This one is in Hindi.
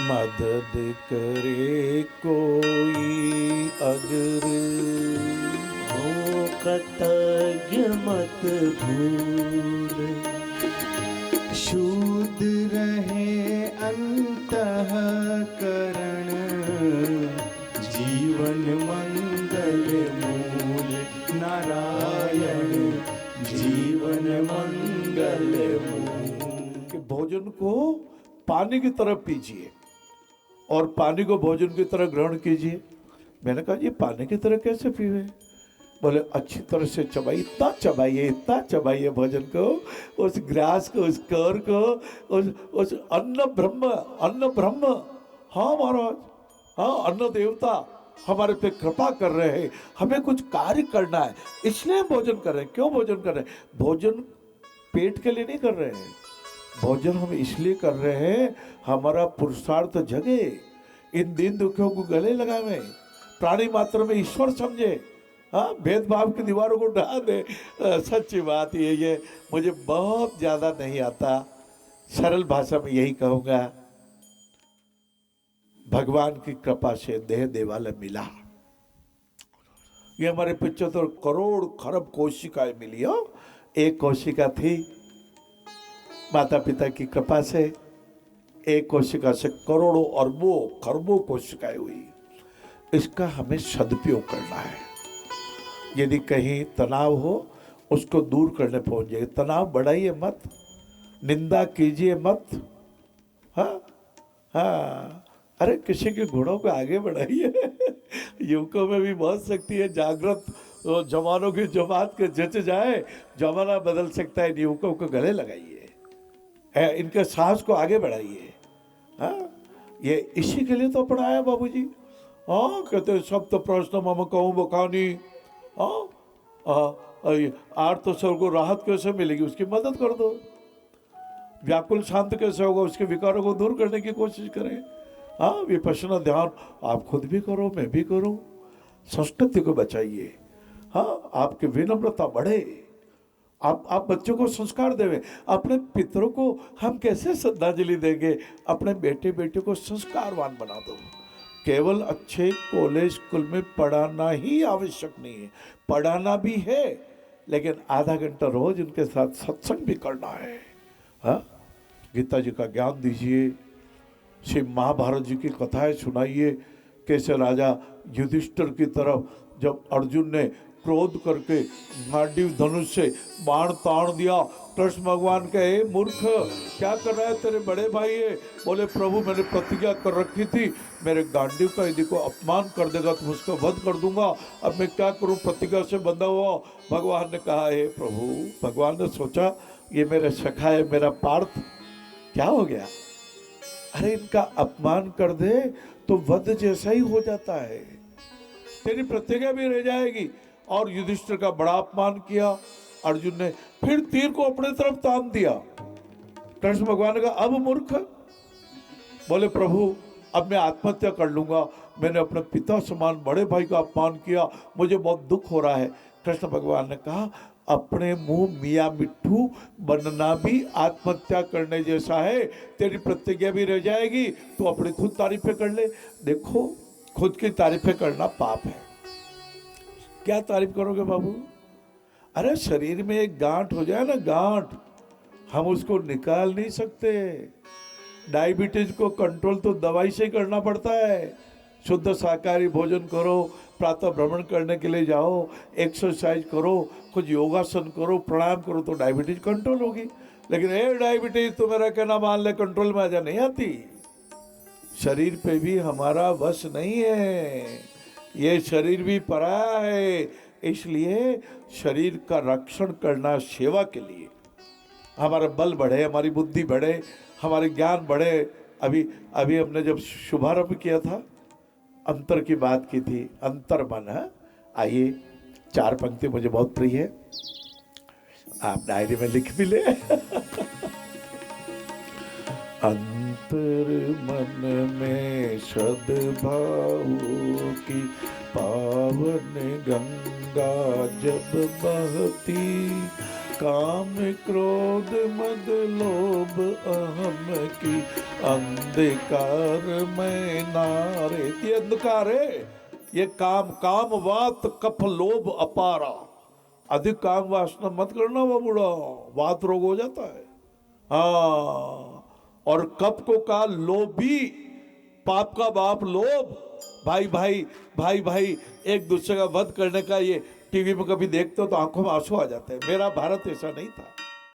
मदद करे कोई अगर हो कृतज्ञ मत भूल, शुद्ध रहे अंतःकरण, जीवन मंगल मूल नारायण, जीवन मंगल मूल। कि भोजन को पानी की तरह पीजिए और पानी को भोजन की तरह ग्रहण कीजिए। मैंने कहा ये पानी की तरह कैसे पीवे? बोले अच्छी तरह से चबाइए, इतना चबाइए भोजन को, उस ग्रास को, उस कर को, उस अन्न ब्रह्म। हाँ महाराज, हाँ अन्न देवता हमारे पे कृपा कर रहे हैं, हमें कुछ कार्य करना है इसलिए हम भोजन कर रहे हैं। क्यों भोजन कर रहे हैं? भोजन पेट के लिए नहीं कर रहे हैं, भोजन हम इसलिए कर रहे हैं हमारा पुरुषार्थ जगे, इन दीन दुखियों को गले लगावे, प्राणी मात्र में ईश्वर समझे, हाँ भेदभाव की दीवारों को ढा दे। सच्ची बात ये मुझे बहुत ज़्यादा नहीं आता, सरल भाषा में यही कहूँगा, भगवान की कृपा से देह देवालय मिला। ये हमारे 75 करोड़ खरब कोशिकाएं मिली हो। एक कोशिका थी माता पिता की कृपा से, एक कोशिका से करोड़ों अरबों खरबों कोशिकाएं हुई। इसका हमें सदुपयोग करना है। यदि कहीं तनाव हो उसको दूर करने पहुंच जाइए। तनाव बढ़ाइए मत, निंदा कीजिए मत। हाँ हाँ, अरे किसी के गुणों को आगे बढ़ाइए। युवकों में भी बहुत शक्ति है। जागृत जवानों की जमात के जच जाए, जमाना बदल सकता है। युवकों को गले लगाइए, इनके साहस को आगे बढ़ाइए। हाँ, ये इसी के लिए तो पढ़ाया बाबूजी। हाँ कहते सब तो प्रश्न मम कहूँ बखानी। हाँ आर्त स्वर को राहत कैसे मिलेगी, उसकी मदद कर दो। व्याकुल शांत कैसे होगा, उसके विकारों को दूर करने की कोशिश करें। हाँ विपश्यना ध्यान आप खुद भी करो, मैं भी करूँ। संस्कृति को बचाइए। हाँ आपकी विनम्रता बढ़े। आप बच्चों को संस्कार देवे। अपने पितरों को हम कैसे श्रद्धांजलि देंगे? अपने बेटे बेटे को संस्कारवान बना दो। केवल अच्छे कॉलेज स्कूल में पढ़ाना ही आवश्यक नहीं है, पढ़ाना भी है, लेकिन आधा घंटा रोज उनके साथ सत्संग भी करना है। हाँ गीता जी का ज्ञान दीजिए, श्री महाभारत जी की कथाएं सुनाइए। कैसे राजा युधिष्ठिर की तरफ जब अर्जुन ने क्रोध करके गांडीव धनुष से बाण ताड़ दिया, कृष्ण भगवान कहे मूर्ख क्या कर रहा है तेरे बड़े भाई है? बोले प्रभु मैंने प्रतिज्ञा कर रखी थी, मेरे गांडीव का यदि को अपमान कर देगा तो उसका वध कर दूंगा, अब मैं क्या करूं, प्रतिज्ञा से बंधा हुआ। भगवान ने कहा हे प्रभु, भगवान ने सोचा ये मेरा सखा है, मेरा पार्थ, क्या हो गया? अरे इनका अपमान कर दे तो वध जैसा ही हो जाता है, तेरी प्रतिज्ञा भी रह जाएगी। और युधिष्ठिर का बड़ा अपमान किया अर्जुन ने, फिर तीर को अपने तरफ तान दिया। कृष्ण भगवान ने कहा अब मूर्ख। बोले प्रभु अब मैं आत्महत्या कर लूंगा, मैंने अपने पिता समान बड़े भाई का अपमान किया, मुझे बहुत दुख हो रहा है। कृष्ण भगवान ने कहा अपने मुंह मियाँ मिट्ठू बनना भी आत्महत्या करने जैसा है, तेरी प्रतिज्ञा भी रह जाएगी, तो अपनी खुद तारीफें कर ले। देखो खुद की तारीफें करना पाप है। क्या तारीफ करोगे बाबू? अरे शरीर में एक गांठ हो जाए ना, गांठ, हम उसको निकाल नहीं सकते। डायबिटीज को कंट्रोल तो दवाई से करना पड़ता है। शुद्ध शाकाहारी भोजन करो, प्रातः भ्रमण करने के लिए जाओ, एक्सरसाइज करो, कुछ योगासन करो, प्राणायाम करो तो डायबिटीज कंट्रोल होगी। लेकिन ये डायबिटीज तो मेरा कहना मान ले कंट्रोल में आ जा, नहीं आती। शरीर पे भी हमारा वश नहीं है, ये शरीर भी पराया है। इसलिए शरीर का रक्षण करना सेवा के लिए, हमारा बल बढ़े, हमारी बुद्धि बढ़े, हमारे ज्ञान बढ़े। अभी हमने जब शुभारंभ किया था, अंतर की बात की थी, अंतर मन है। आइए 4 पंक्ति मुझे बहुत प्रिय है, आप डायरी में लिख भी ले। अंतर मन में सद्भाव की पावन गंगा जब बहती, काम क्रोध मद लोभ अहम की अंधकार में नारे। ये अंधकार है, ये काम वात कफ लोभ अपारा। अधिक काम वासना मत करना बाबूड़ा, वात रोग हो जाता है। हाँ, और कप को कहा लोभी, पाप का बाप लोभ। भाई एक दूसरे का वध करने का ये टीवी में कभी देखते हो तो आंखों में आंसू आ जाते हैं। मेरा भारत ऐसा नहीं था।